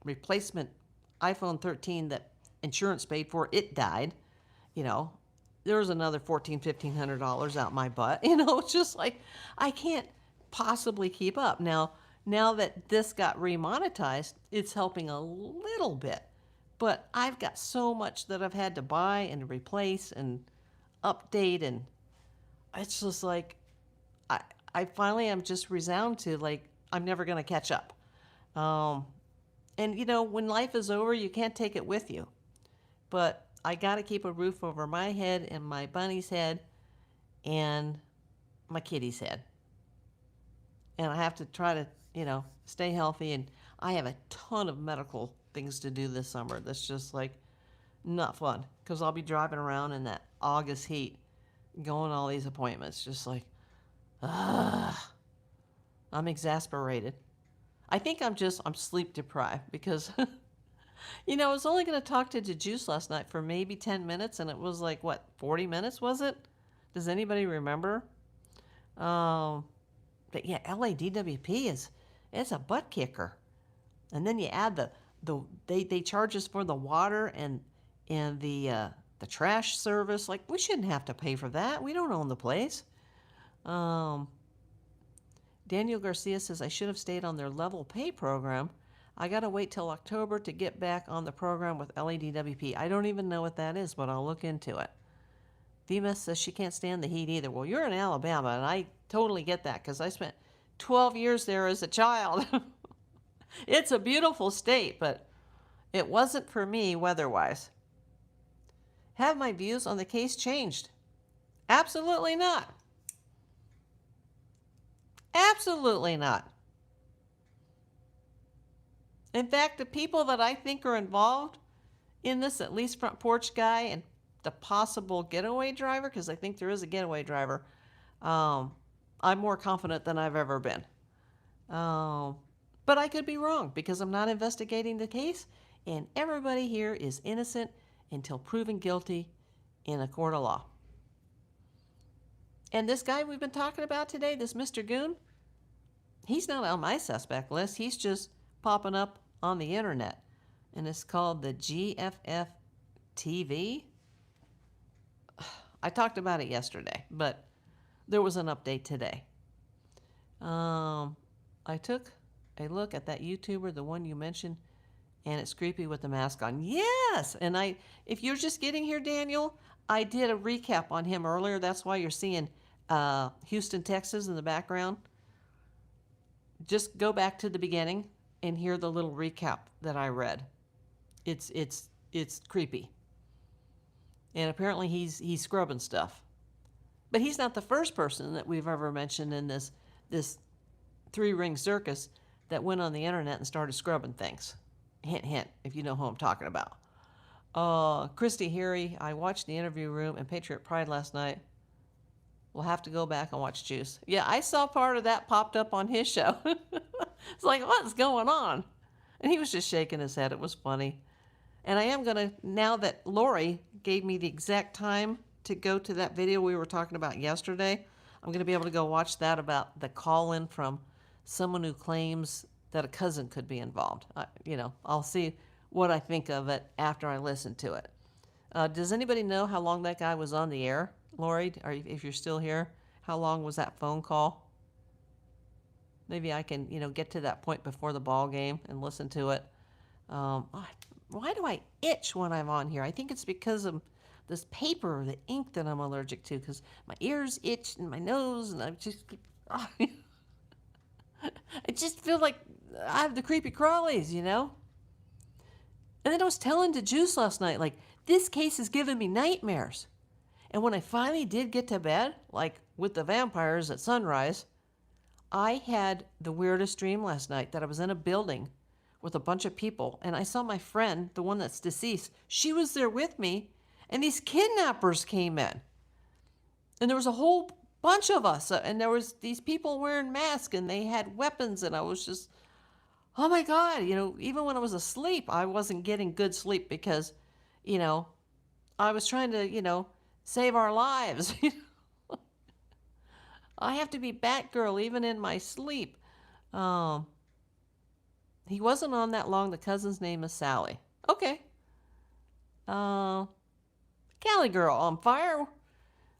replacement iPhone 13 that insurance paid for, it died. There was another $1,500 out my butt. It's just like, I can't possibly keep up. Now that this got remonetized, it's helping a little bit. But I've got so much that I've had to buy and replace and update, and it's just like, I finally am just resound to, like, I'm never going to catch up. And, when life is over, you can't take it with you. But I got to keep a roof over my head and my bunny's head and my kitty's head. And I have to try to, stay healthy. And I have a ton of medical things to do this summer. That's just like not fun because I'll be driving around in that August heat going to all these appointments. Just like, I'm exasperated. I think I'm sleep deprived because, I was only going to talk to Juice last night for maybe 10 minutes, and it was like, 40 minutes, was it? Does anybody remember? But yeah, LADWP it's a butt kicker. And then you add they charge us for the water and the trash service. Like, we shouldn't have to pay for that. We don't own the place. Daniel Garcia says, I should have stayed on their level pay program. I got to wait till October to get back on the program with LADWP. I don't even know what that is, but I'll look into it. Vima says she can't stand the heat either. Well, you're in Alabama, and I totally get that because I spent 12 years there as a child. It's a beautiful state, but it wasn't for me weather-wise. Have my views on the case changed? Absolutely not. Absolutely not. In fact, the people that I think are involved in this, at least front porch guy and the possible getaway driver, because I think there is a getaway driver, I'm more confident than I've ever been. But I could be wrong because I'm not investigating the case, and everybody here is innocent until proven guilty in a court of law. And this guy we've been talking about today, this Mr. Goon, he's not on my suspect list. He's just popping up on the internet. And it's called the GFF TV. I talked about it yesterday, but there was an update today. I took a look at that YouTuber, the one you mentioned, and it's creepy with the mask on. Yes! And if you're just getting here, Daniel, I did a recap on him earlier. That's why you're seeing Houston, Texas in the background. Just go back to the beginning and hear the little recap that I read. It's creepy. And apparently he's scrubbing stuff. But he's not the first person that we've ever mentioned in this three-ring circus that went on the internet and started scrubbing things. Hint, hint, if you know who I'm talking about. Christy Harry, I watched the interview room and Patriot Pride last night. We'll have to go back and watch Juice. Yeah, I saw part of that popped up on his show. It's like, what's going on? And he was just shaking his head. It was funny. And I am going to, now that Lori gave me the exact time to go to that video we were talking about yesterday, I'm going to be able to go watch that about the call-in from someone who claims that a cousin could be involved. I'll see what I think of it after I listen to it. Does anybody know how long that guy was on the air? Lori, if you're still here, how long was that phone call? Maybe I can, get to that point before the ball game and listen to it. Why do I itch when I'm on here? I think it's because of this paper, the ink that I'm allergic to, because my ears itch and my nose, and I just I just feel like I have the creepy crawlies, And then I was telling to Juice last night, like, this case is giving me nightmares. And when I finally did get to bed, like with the vampires at sunrise, I had the weirdest dream last night that I was in a building with a bunch of people, and I saw my friend, the one that's deceased. She was there with me, and these kidnappers came in. And there was a whole bunch of us, and there was these people wearing masks, and they had weapons, and I was just, oh my God, even when I was asleep, I wasn't getting good sleep because, I was trying to, save our lives. I have to be Batgirl even in my sleep. He wasn't on that long. The cousin's name is Sally. Okay. Cali girl on fire.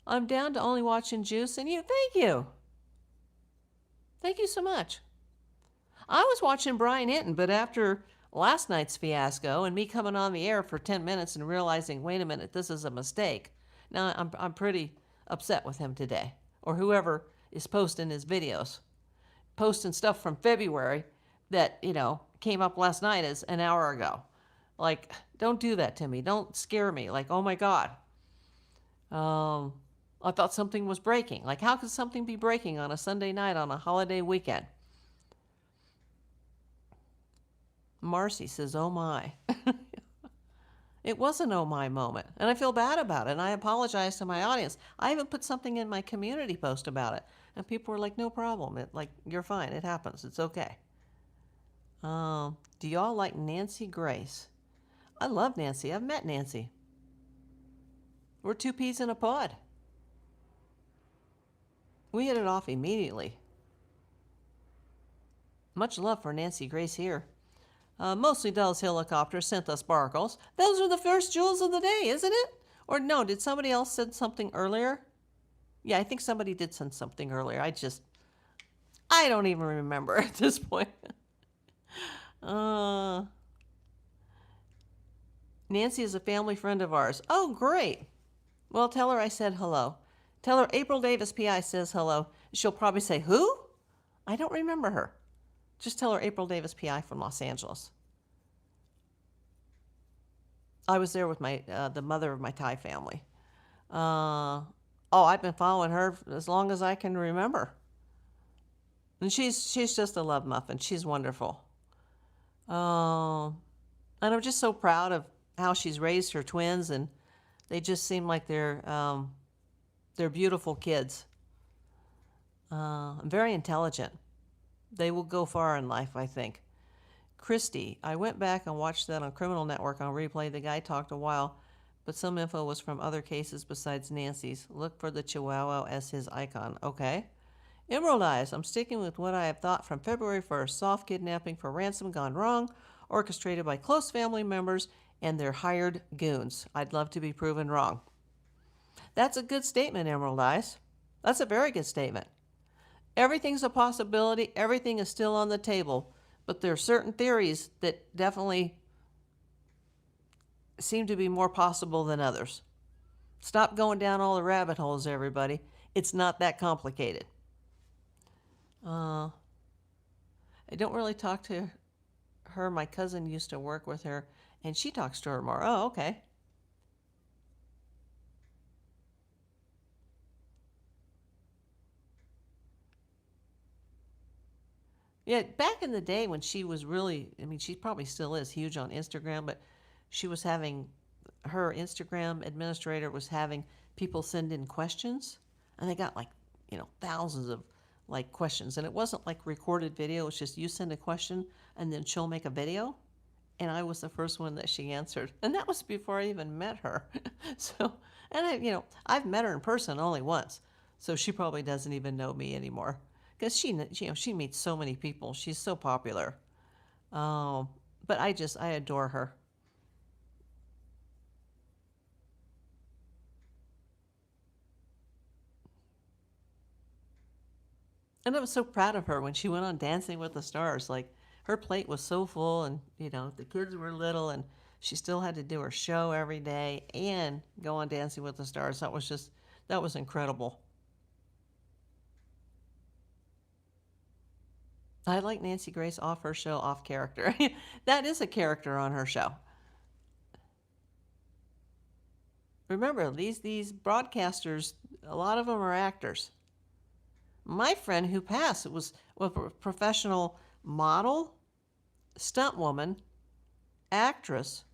I'm down to only watching Juice and you. Thank you. Thank you so much. I was watching Brian Hinton, but after last night's fiasco and me coming on the air for 10 minutes and realizing, wait a minute, this is a mistake. Now I'm pretty upset with him today, or whoever is posting his videos, posting stuff from February that, came up last night as an hour ago. Like, don't do that to me. Don't scare me. Like, oh my God. I thought something was breaking. Like, how could something be breaking on a Sunday night on a holiday weekend? Marcy says, oh my. It was an oh my moment, and I feel bad about it, and I apologize to my audience. I even put something in my community post about it, and people were like, no problem. You're fine. It happens. It's okay. Do y'all like Nancy Grace? I love Nancy. I've met Nancy. We're two peas in a pod. We hit it off immediately. Much love for Nancy Grace here. Mostly Dell's helicopter sent the sparkles. Those are the first jewels of the day, isn't it? Or no, did somebody else send something earlier? Yeah, I think somebody did send something earlier. I don't even remember at this point. Uh, Nancy is a family friend of ours. Oh, great. Well, tell her I said hello. Tell her April Davis PI says hello. She'll probably say, who? I don't remember her. Just tell her April Davis PI from Los Angeles. I was there with the mother of my Thai family. Oh, I've been following her as long as I can remember. And she's just a love muffin. She's wonderful. And I'm just so proud of how she's raised her twins, and they just seem like they're beautiful kids. Very intelligent. They will go far in life, I think. Christy, I went back and watched that on Criminal Network on replay. The guy talked a while, but some info was from other cases besides Nancy's. Look for the Chihuahua as his icon. Okay. Emerald Eyes, I'm sticking with what I have thought from February 1st. Soft kidnapping for ransom gone wrong, orchestrated by close family members and their hired goons. I'd love to be proven wrong. That's a good statement, Emerald Eyes. That's a very good statement. Everything's a possibility. Everything is still on the table. But there are certain theories that definitely seem to be more possible than others. Stop going down all the rabbit holes, everybody. It's not that complicated. I don't really talk to her. My cousin used to work with her, and she talks to her more. Oh, okay. Yeah, back in the day when she was really, I mean, she probably still is huge on Instagram, but she was having, her Instagram administrator was having people send in questions, and they got like, thousands of like questions. And it wasn't like recorded video, it's just you send a question and then she'll make a video. And I was the first one that she answered. And that was before I even met her. So, and I've met her in person only once. So she probably doesn't even know me anymore. Because she meets so many people. She's so popular. But I adore her. And I was so proud of her when she went on Dancing with the Stars. Like, her plate was so full, and, the kids were little, and she still had to do her show every day and go on Dancing with the Stars. That was incredible. I like Nancy Grace off her show, off character. That is a character on her show. Remember, these broadcasters, a lot of them are actors. My friend who passed was a professional model, stunt woman, actress,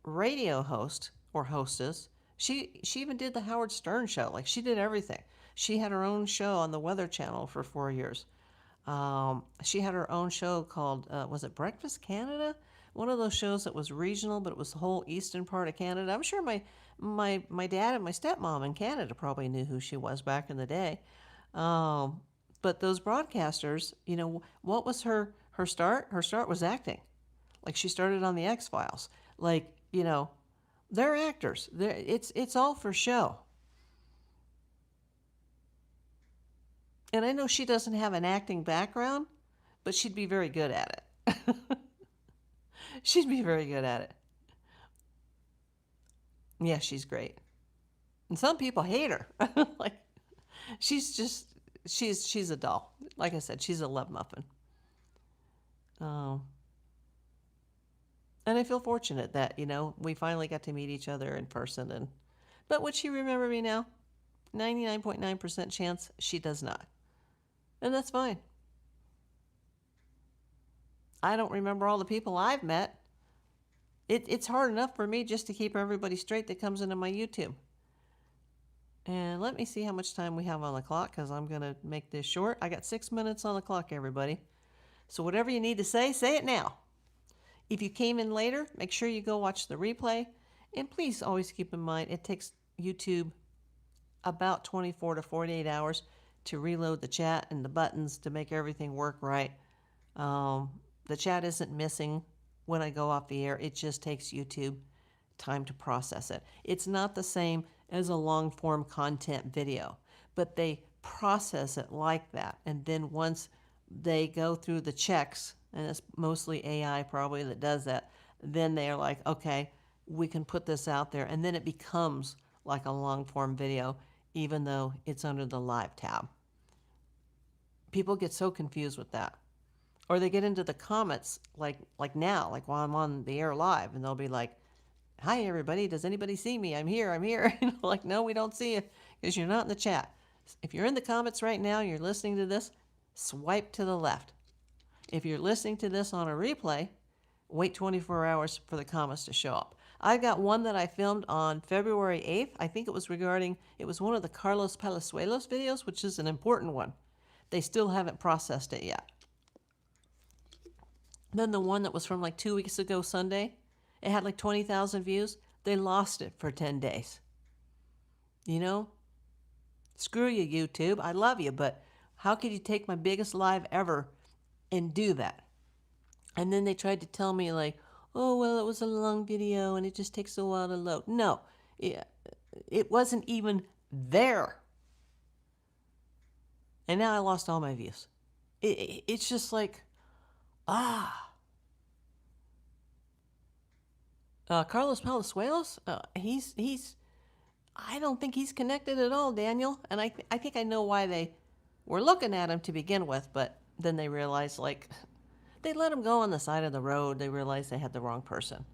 radio host or hostess. She even did the Howard Stern show. Like, she did everything. She had her own show on the Weather Channel for 4 years. She had her own show called, was it Breakfast Canada? One of those shows that was regional, but it was the whole eastern part of Canada. I'm sure my dad and my stepmom in Canada probably knew who she was back in the day. But those broadcasters, what was her start? Her start was acting. Like, she started on the X-Files. Like, they're actors. It's all for show. And I know she doesn't have an acting background, but she'd be very good at it. She'd be very good at it. Yeah, she's great. And some people hate her. Like, she's a doll. Like I said, she's a love muffin. Um, and I feel fortunate that, we finally got to meet each other in person. But would she remember me now? 99.9% chance she does not. And that's fine. I don't remember all the people I've met. It's hard enough for me just to keep everybody straight that comes into my YouTube. And let me see how much time we have on the clock, because I'm going to make this short. I got 6 minutes on the clock, everybody. So whatever you need to say it now. If you came in later, make sure you go watch the replay. And please always keep in mind, it takes YouTube about 24 to 48 hours to reload the chat and the buttons to make everything work right. The chat isn't missing when I go off the air. It just takes YouTube time to process it. It's not the same as a long form content video, but they process it like that. And then once they go through the checks, and it's mostly AI probably that does that, then they're like, okay, we can put this out there. And then it becomes like a long form video, even though it's under the live tab. People get so confused with that. Or they get into the comments like now, like while I'm on the air live, and they'll be like, hi everybody, does anybody see me? I'm here, I'm here. Like, no, we don't see you because you're not in the chat. If you're in the comments right now, you're listening to this, swipe to the left. If you're listening to this on a replay, wait 24 hours for the comments to show up. I got one that I filmed on February 8th. I think it was one of the Carlos Palazuelos videos, which is an important one. They still haven't processed it yet. Then the one that was from like 2 weeks ago Sunday, it had like 20,000 views. They lost it for 10 days. You know? Screw you, YouTube. I love you, but how could you take my biggest live ever and do that? And then they tried to tell me like, oh, well, it was a long video and it just takes a while to load. No, it wasn't even there. And now I lost all my views. It's just like, Carlos Palazuelos, he's, I don't think he's connected at all, Daniel. And I think I know why they were looking at him to begin with, but then they realized, like, they let him go on the side of the road. They realized they had the wrong person.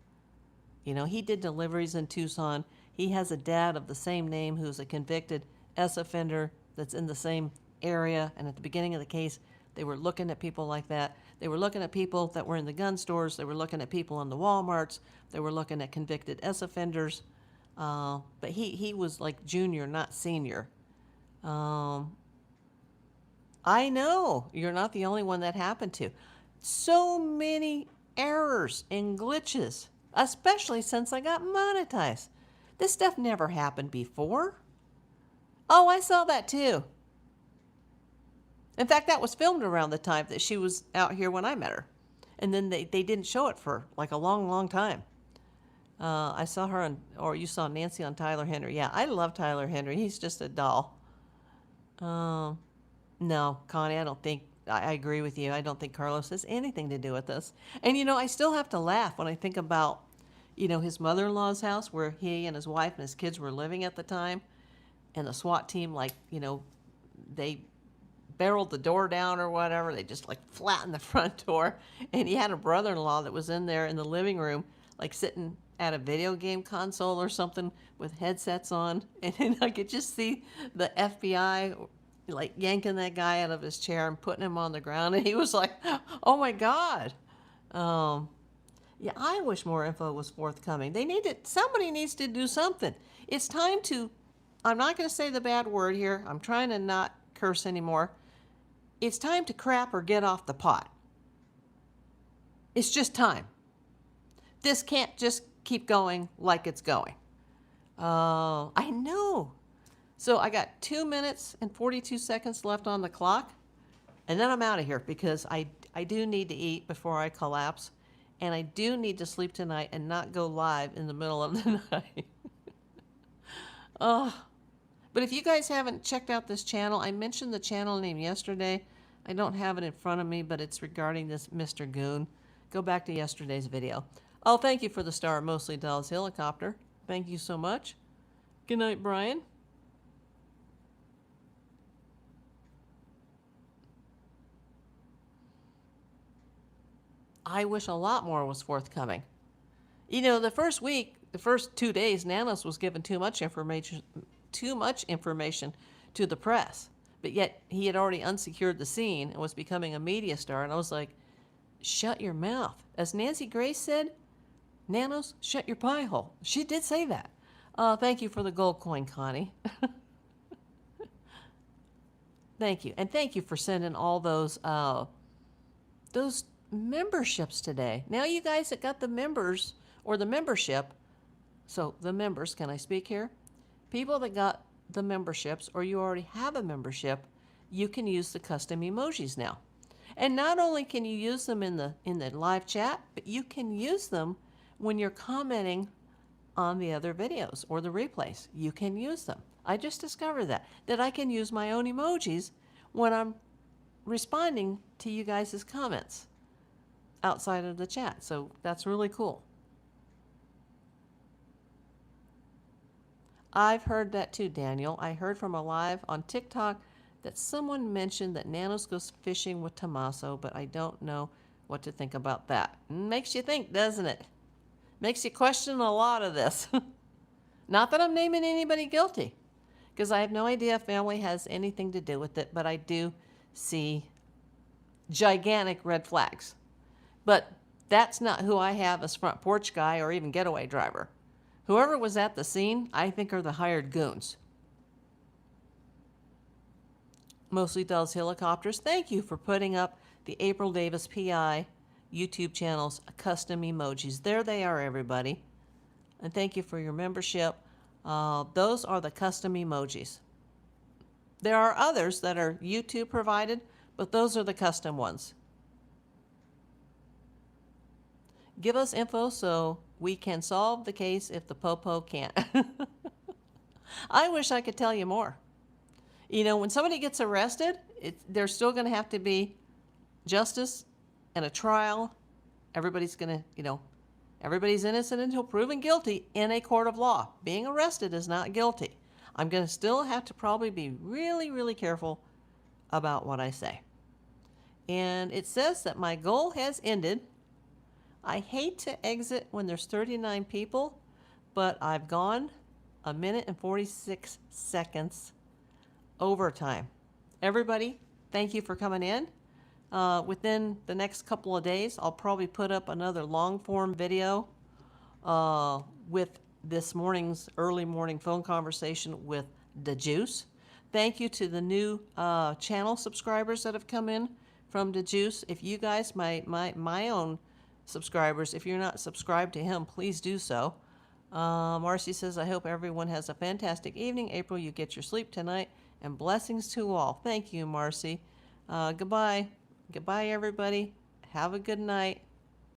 You know, he did deliveries in Tucson. He has a dad of the same name who's a convicted S offender that's in the same area. And at the beginning of the case, they were looking at people like that. They were looking at people that were in the gun stores. They were looking at people in the Walmarts. They were looking at convicted S offenders. But he was like junior, not senior. I know you're not the only one that happened to. So many errors and glitches, especially since I got monetized. This stuff never happened before. Oh, I saw that too. In fact, that was filmed around the time that she was out here when I met her. And then they didn't show it for like a long, long time. I saw her or you saw Nancy on Tyler Henry. Yeah, I love Tyler Henry. He's just a doll. No, Connie, I agree with you. I don't think Carlos has anything to do with this. And, you know, I still have to laugh when I think about, you know, his mother-in-law's house where he and his wife and his kids were living at the time. And the SWAT team, like, you know, they barreled the door down or whatever. They just, like, flattened the front door. And he had a brother-in-law that was in there in the living room, like, sitting at a video game console or something with headsets on. And then I could just see the FBI like yanking that guy out of his chair and putting him on the ground. And he was like, oh my God. Yeah, I wish more info was forthcoming. Somebody needs to do something. It's time to, I'm not going to say the bad word here. I'm trying to not curse anymore. It's time to crap or get off the pot. It's just time. This can't just keep going like it's going. I know. So I got 2 minutes and 42 seconds left on the clock, and then I'm out of here because I do need to eat before I collapse, and I do need to sleep tonight and not go live in the middle of the night. But if you guys haven't checked out this channel, I mentioned the channel name yesterday. I don't have it in front of me, but it's regarding this Mr. Goon. Go back to yesterday's video. Oh, thank you for the star, Mostly Dolls Helicopter. Thank you so much. Good night, Brian. I wish a lot more was forthcoming. You know, the first 2 days, Nanos was given too much information to the press. But yet he had already unsecured the scene and was becoming a media star. And I was like, shut your mouth. As Nancy Grace said, Nanos, shut your pie hole. She did say that. Thank you for the gold coin, Connie. Thank you. And thank you for sending all those memberships today. Now you guys that got the members or the membership, so the members, can I speak here? People that got the memberships or you already have a membership, you can use the custom emojis now. And not only can you use them in the live chat, but you can use them when you're commenting on the other videos or the replays. You can use them. I just discovered that I can use my own emojis when I'm responding to you guys' comments outside of the chat. So that's really cool. I've heard that too, Daniel. I heard from a live on TikTok that someone mentioned that Nanos goes fishing with Tommaso, but I don't know what to think about that. Makes you think, doesn't it? Makes you question a lot of this. Not that I'm naming anybody guilty, because I have no idea if family has anything to do with it, but I do see gigantic red flags. But that's not who I have as front porch guy or even getaway driver. Whoever was at the scene, I think, are the hired goons. Mostly does helicopters. Thank you for putting up the April Davis PI YouTube channel's custom emojis. There they are, everybody. And thank you for your membership. Those are the custom emojis. There are others that are YouTube provided, but those are the custom ones. Give us info so we can solve the case if the Popo can't. I wish I could tell you more. You know, when somebody gets arrested, there's still going to have to be justice and a trial. Everybody's going to, everybody's innocent until proven guilty in a court of law. Being arrested is not guilty. I'm going to still have to probably be really, really careful about what I say. And it says that my goal has ended. I hate to exit when there's 39 people, but I've gone 1 minute and 46 seconds overtime. Everybody, thank you for coming in. Within the next couple of days, I'll probably put up another long form video with this morning's early morning phone conversation with the Juice. Thank you to the new channel subscribers that have come in from the Juice. If you guys, my own subscribers, if you're not subscribed to him, please do so. Marcy says, I hope everyone has a fantastic evening. April, you get your sleep tonight, and blessings to all. Thank you, Marcy. Goodbye. Goodbye, everybody. Have a good night.